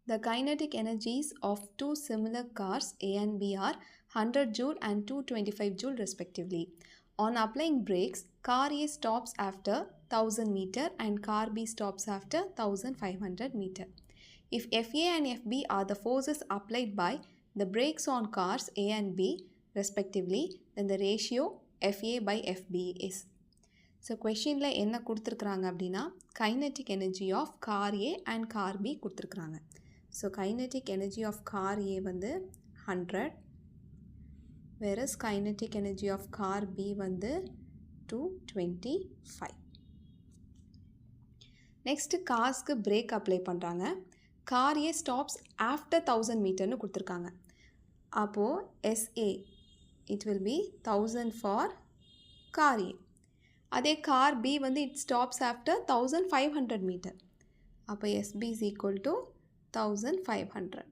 The kinetic energies of two similar cars A and B are 100 joule and 225 joule respectively. On applying brakes, car A stops after 1000 meter and car B stops after 1500 meter. If FA and FB are the forces applied by the brakes on cars A and B respectively, then the ratio FA by FB is. So கொஷினில் என்ன கொடுத்துருக்குறாங்க அப்படின்னா kinetic energy of car A and car B கொடுத்துருக்குறாங்க. So kinetic energy of car A வந்து 100, whereas kinetic energy of car B வந்து 225. Next கார்ஸ்க்கு brake apply பண்ணுறாங்க. Car A stops after 1000 மீட்டர்னு கொடுத்துருக்காங்க. அப்போது SA it will be 1000 for car A. அதே car B வந்து இட் ஸ்டாப்ஸ் ஆஃப்டர் 1500 மீட்டர். அப்போ SB is equal to 1500.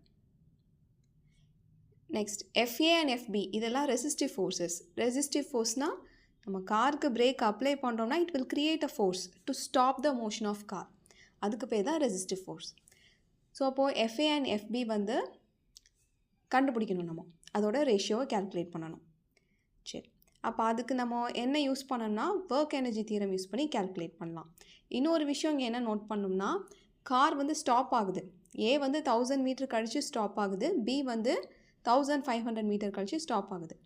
Next FA and FB இதெல்லாம் ரெசிஸ்டிவ் ஃபோர்ஸஸ். ரெசிஸ்டிவ் ஃபோர்ஸ்னால் நம்ம காருக்கு பிரேக் அப்ளை பண்ணுறோம்னா it will create a force to stop the motion of car. அதுக்கு பேர் தான் ரெசிஸ்டிவ் ஃபோர்ஸ். ஸோ அப்போது FA அண்ட் FB வந்து கண்டுபிடிக்கணும், நம்ம அதோட ரேஷியோவை கேல்குலேட் பண்ணணும். சரி, அப்போ அதுக்கு நம்ம என்ன யூஸ் பண்ணோம்னா ஒர்க் எனர்ஜி தியரம் யூஸ் பண்ணி கேல்குலேட் பண்ணலாம். இன்னொரு விஷயம் இங்கே என்ன நோட் பண்ணோம்னா கார் வந்து ஸ்டாப் ஆகுது. ஏ வந்து 1000 மீட்டர் கழித்து ஸ்டாப் ஆகுது, பி வந்து 1500 மீட்டர் கழித்து ஸ்டாப் ஆகுது.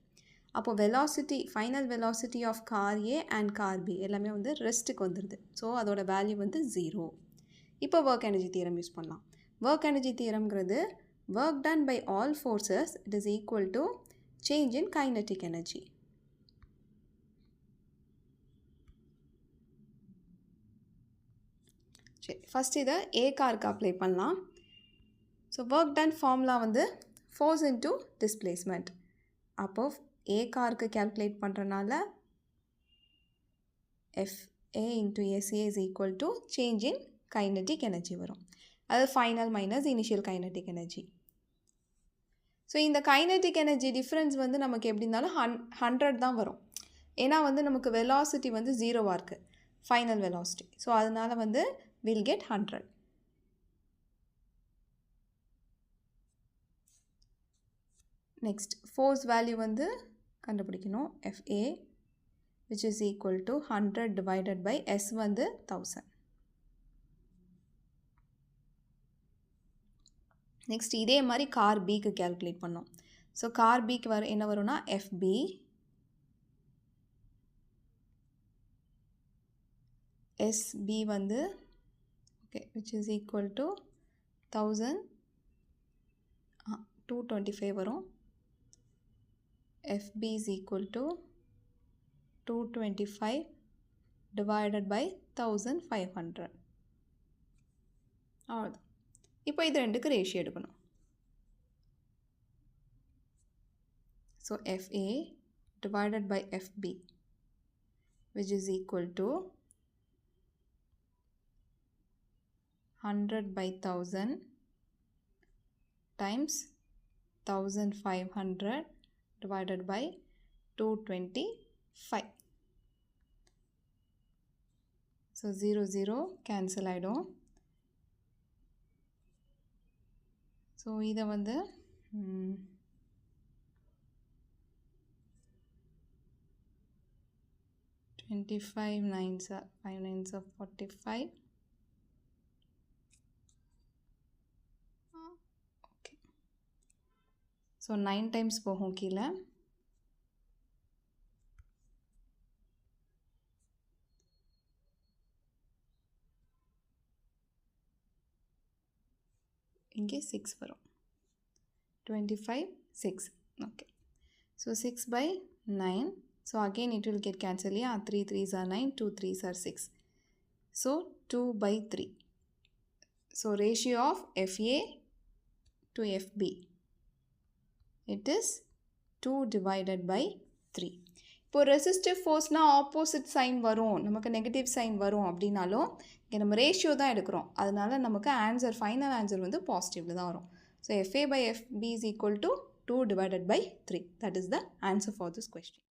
அப்போது velocity, final velocity of car A and car B எல்லாமே வந்து ரெஸ்ட்டுக்கு வந்துடுது. ஸோ அதோட வேல்யூ வந்து 0. இப்போ ஒர்க் எனர்ஜி தியரம் யூஸ் பண்ணலாம். ஒர்க் எனர்ஜி தியரம்ங்கிறது work done by all forces it is equal to change in kinetic energy. சரி, ஃபஸ்ட் இதை ஏ காருக்கு அப்ளை பண்ணலாம். ஸோ ஒர்க் டன் ஃபார்முலா வந்து ஃபோர்ஸ் இன்டூ டிஸ்பிளேஸ்மெண்ட். அப்போது ஏ காருக்கு கேல்குலேட் பண்ணுறனால FA into SA is equal to change in kinetic energy வரும். அது final minus initial kinetic energy. So இந்த கைனட்டிக் எனர்ஜி டிஃப்ரென்ஸ் வந்து நமக்கு எப்படி இருந்தாலும் 100 தான் வரும். ஏன்னா வந்து நமக்கு வெலாசிட்டி வந்து 0வாக இருக்குது, ஃபைனல் வெலாசிட்டி. ஸோ அதனால் வந்து we'll get 100. Next, force value வந்து கண்டுபிடிக்கணும். FA which is equal to 100 divided by S வந்து 1000. Next, இதே மாதிரி கார் பிக்கு கேல்குலேட் பண்ணோம். ஸோ கார் பிக்கு என்ன வரும்னா FB SB வந்து which is equal to 225 வரும். FB is equal to 225 divided by 1500. அவ்வளோதான். இப்போ இது ரெண்டுக்கு ரேஷியோ எடுக்கணும். So FA divided by FB which is equal to 100 by 1000 times 1500 divided by 225. So 0 0 cancel ஆயிடும். ஸோ இதை வந்து 25 9s are 5 9s are 45. Okay. So 9 times போகும் கீழே. இங்கே 6 வரும். 25 6. Okay. So 6 by 9. So again it will get cancelled. Yeah, 3 3s are 9, 2 3s are 6. So 2 by 3. So ratio of FA to FB. It is 2 divided by 3. இப்போ resistive ஃபோர்ஸ்னால் opposite sign வரும், நமக்கு negative sign வரும் அப்படின்னாலும் இங்கே நம்ம ratio தான் எடுக்கிறோம். அதனால நமக்கு ஆன்சர், ஃபைனல் ஆன்சர் வந்து பாசிட்டிவில் தான் வரும். So FA by FB is equal to 2 divided by 3. That is the answer for this question.